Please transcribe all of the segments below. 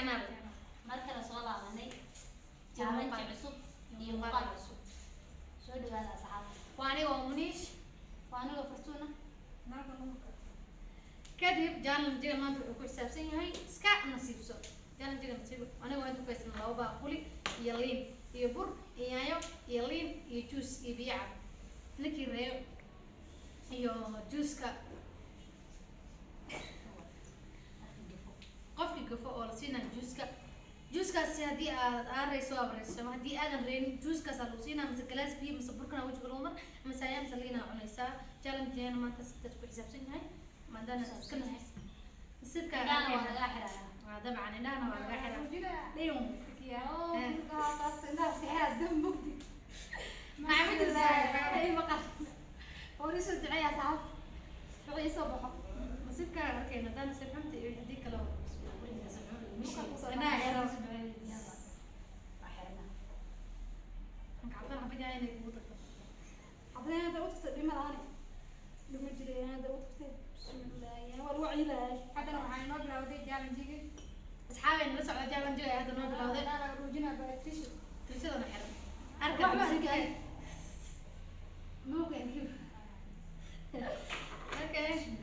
channel marka la soo laabanay challenge cusub iyo muuqaal cusub soo dhawaada asxaabta waani oo Munish waana la Fortuna marka numka kadib challenge maanta wuxuu ku xisaabsan yahay iska nasiibso challenge nasiib aniga waan ku kaysan laba baaquli iyo liin iyo bur iyo yaayo iyo liin iyo juice iyo biyo cad ninkii reeyo iyo juice-ka qofkii gafo oo la siinayo juice-kaasi haddii aad aarayso abrayso haddii aadan reerin juice-kaas aad lagu siinaa mise glass biyo mise burkana wajiga lagu mar mise ayaa mise liina cunaysaa challenge-geena maanta sidaas ku xisaabsan yahay maadaama iska nasiibka waa laga xirayaa طبعا هنا انا ولا ليهم يا خلاص الناس قاعد دم مقدي ما عملت ازاي اي مقر وريش الدعايه صعب بغي يصبحوا نسيب كان كاين هذا نسيب فهمت هذيك لو انا يا رجل يلا احرنا نعطيها بدي عيني بوضك عطينا هذا وقت بما راني لما جري هذا وقت بسم الله يا والوعي لا حتى لو حين نبلا ودي جالنجي اصحابي انا لسه جالنجي هذا نبلا ودي انا روجنا باتريش تريش انا حرم اركب مسكي ممكن كيف اوكي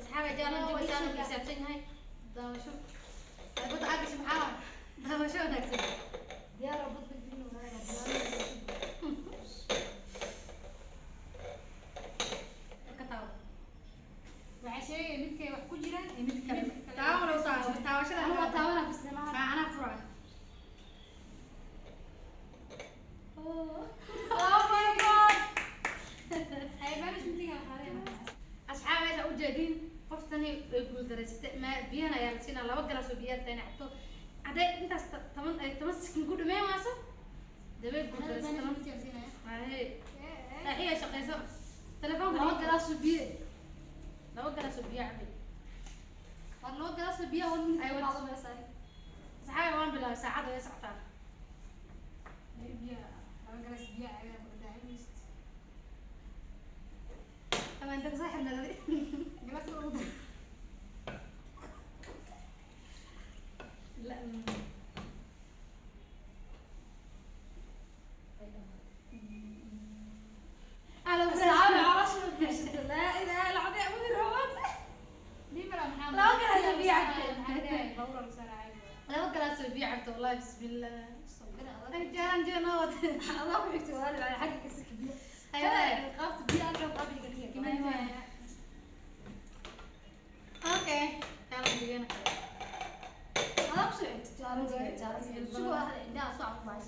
اصحابي جالنجي كانوا يحسبون هاي ده شوف بس عاد سبحان الله شو نكسب يا رب تدينه وعشان متك وحكو جيران متك تعالوا تعالوا انا تعاون بس ما انا فران اوه ماي جاد هاي بلاش متيها حاليا اصحابي هذا وجدين قفتني يقول درست ما بينا يا لسنا لو جلس بيا تاني عطو عدا انت تمسك نقول ما ماسو دبي يقول درست هاي هي شقيسه تليفون لو جلس بيا لو جلس بيا عبي لو جلس بيا وين ايوه بعض بس صحابي وان بلا ساعه ولا ساعتين بيا لو جلس بيا انا بدي طبعا انت صح ولا لا جلس الأوضة لا انا بسعى على راسي لا اله الا الله عبود الروات ليه بلا محمد لا كان بيعك بورا بسرعه لو كان بيعك والله بسم الله جان جنود الله يكتب هذا على حقك السكبيه ايوه خافت بيها انا قبل كده اوكي يلا بينا انا بسعت جارتي شو هذا عندها صعب بايس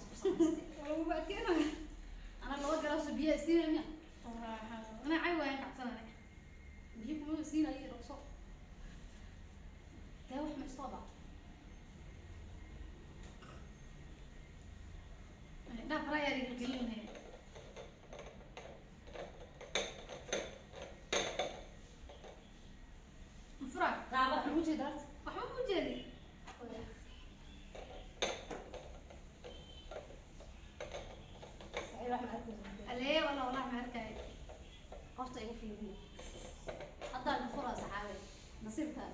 ولو بعدين انا لو جلس بيها سينا انا عايوه كعسانه بيجيبوا سينا اي رقصه ده واحد مش طبعا لا فرايا يقولون هي مفرع دابا موجي دارت وحما موجودي صحيح راح عليه والله ما اركاي قفت ايوه في البيت حتى الفرص عاوي نصيبها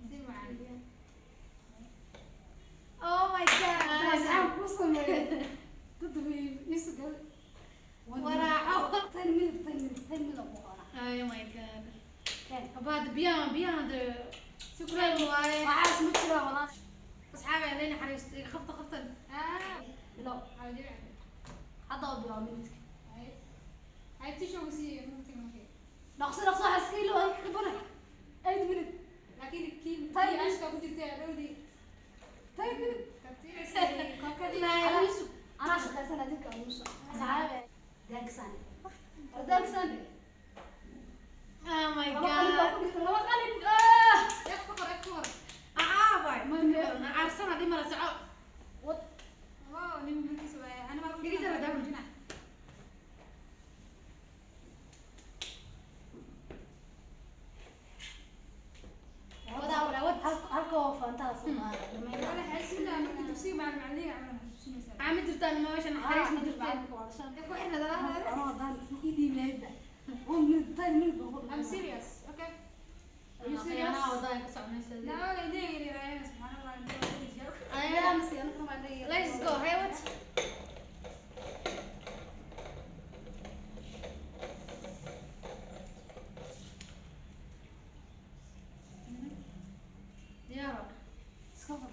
نصيب معايا اوه ماي جاد اسعى قسم تدوي يسقل وراحوا تنمي ابوها اي ماي جاد بعد بيان شكرا واي وعاس مشكلة والله اصحابي علينا حريستي خفت لا عادي حتى ابو منك هاي تشو سي ممكن نقص حسكي له هيك خبره 8 minute لكن كيم طيب ايش كنت تعرفي طيب لا انا شغال سنه ديك ونص ساعه داك سنه Oh my god. يكفر باي. ما عارفة دي مرة ساعة. وات. واو نمي بكي سوايا أنا ما أعرف. كذي ترى دام. ولا هلكو فانتا صنع. أنا حاسس إن أنا كنت بسيب مع المعلمة عامل تفتح ما وش أنا حريص ما تفتح. يكون إحنا ده ده. ده إيدي مهدى. I'm serious. Okay. You serious? khiyaanaha wadada ka soconaysa لا ولا يديني راينا سبحان الله انت ودي جو Ayaa. بس انا كمان عندي let's go hey what diyaar سكفر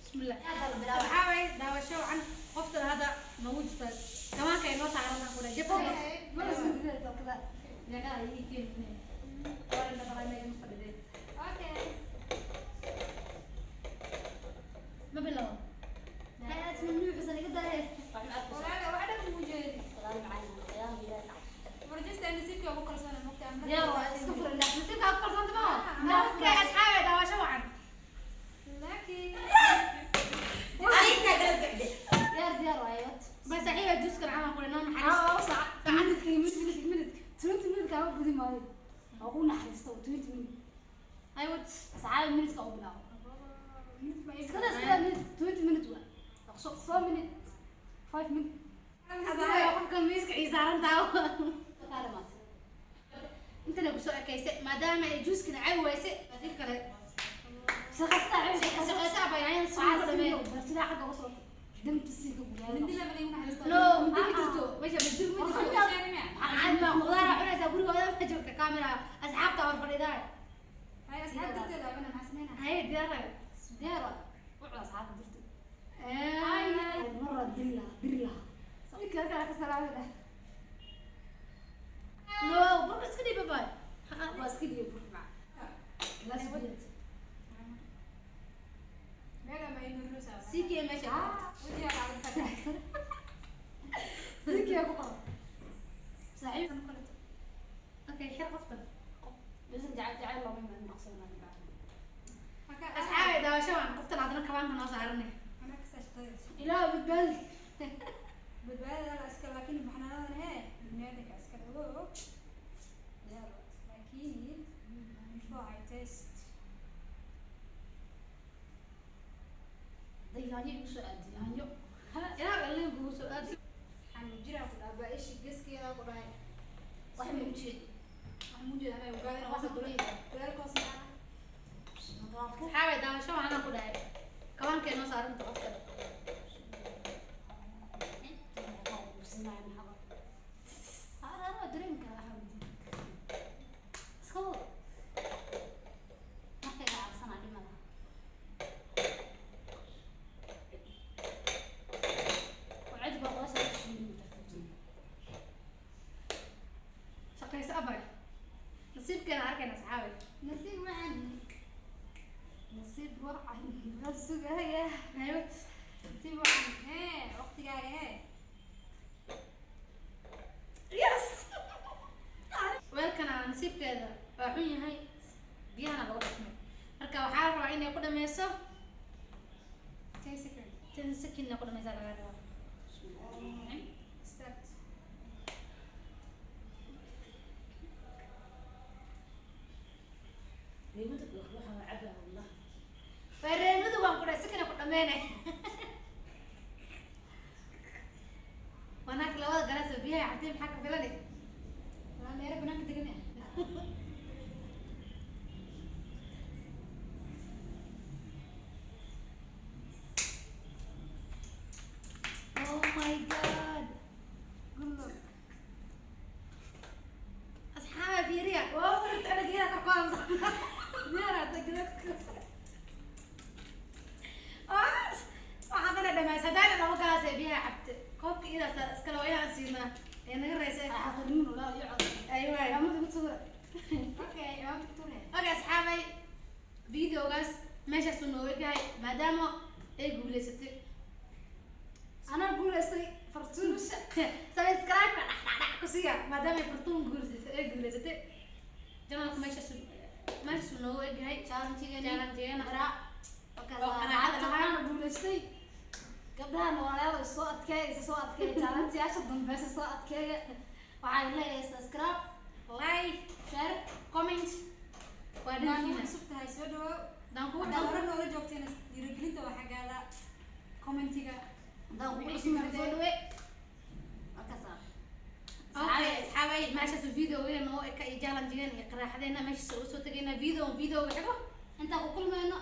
bismillah waxaa waay daawasho wacan qofta hadda nagu jirta kamaanka inoo saarana kule jabka ما لازم كذا كذا nagaa ii keenay waa inta badan ay fadhideen اوكي ma bilaabo هاي اسمه بس انا قدر ولا واحده موجود ورجست انا سيبك ابو كل سنه المكتب diyaar waa iska furan daa nasiibka aad qarsan tama okay asxaabe daawasho wacan لكن diyaar waay what bal saaxiiba juuskan camal kule noo اه naxariis صح عندك minute 20 minute كان بدي مالي اقول نحرسته 20 minute ay what ساعه minute كان بلاو minute 20 minute ولا اقصد 4 minute 5 minute adaa qofka miiska ii saaran tahay intana ku soo ekeysay maadaama ay juuskana cawi wayse adil kale شخصت عايش shaqeysa abayaan soo ساعه dhameeyo بس لا حاجه وصلت دمت السيكه Hindi بقى naman yung nahalisto. no midi jirto meesha midi jirto aan ma qudaar cunaysa gurigooda ma joogta camera asxaabta war fadhidaa Ay, asxaab dadka la cunaan xasnayna. hay diyaar ديارة وعلى اصحاب درت ay مره دريها دريها صدق كذا كسر هذا no bas kadi bye بس كده يروح مع لا سبيت Mega may nurlo sa. siki meesha Ujiya ka agad patay. سيك يا بقى صحيح okay xir qofta بس جعل الله من المقصود ما بعد Maka asxaabe daawasho waan qoftan adana kabaanka noo saaranay Ana ka sa shaqeeyo. إله بالبال Badbaada la iska laakiin maxnaadan ee bini'aadamka iska dhawo. Laakiin before I test ضيعني وسؤال ضيعني ilaa qalin buu soo aad waxaan jira ku dhaaba ishi geskiina ku dhahay. واحد من وجهي Waxaan mu jeedaa inay ogaadeen waxa dulay. Dadaalkoos ma asxaabe daawasho waan ku dhahay kabaanka noo saaranta qofta أنا أدري كذا حاول سكول ما كذا عصنا لي ملا وعجبه غصب شيء shaqeysa abay nasiibkeena arkayna asxaabe نسيب وعني نسيب وعني بس هي haywat nasiib waxaan ee waqtigaaga ee yes weelkana nasiibkeeda waa xun yahay biyahana lagu dhaqmay marka waxaa la rabaa inay ku dhameyso 10 seconds 10 secondna ku dhameysa laga rabaa start. bareemadu waan ku dhahay secondna ku dhameynay wanaag labada galas oo biyaha cabtay maxaa ka filani Waa meelo banaanka degan ah. oh my god Good luck. asxaabe fiiriya waa furta anagiina ka qaansa diyaara degdeg waxaa kana dhamaysa hadaana laba galaas ee biyaha cabta koobka idaasa iskale waa inaan siinaa ee naga reysa أحضر منه لا يقعد aywa يا مدة بتصور Okay, waa doctor. okay asxaabay videogaas meeshaasuu nooga gahay maadaama ay guuleysatay أنا أقول أستي فرتون subscribe dhexdhexdhex ku siiya maadaama ay fartuun guuleysatay janalka meeshaasuu nooga gahay challenge-geena أنا أقول أستي قبلها نوالي الصوت أتكي صوت أتكي جالنتي عشان ضمبس الصوت أتكي waxaa leeyahay subscribe like share comment waa Waan dhankiina cusub tahay soo dhawow. daan kugu Haddaad dhaw hore noola joogteen dhiirigelinta waa xaggaada commentiga. ده wixii soo dhawe أكسر okay asxaabay meeshaas videogeena oo ka challenge-gaan iyo qaraxdeena meeshaas oo soo tagayna video xigo inta ku kulmayno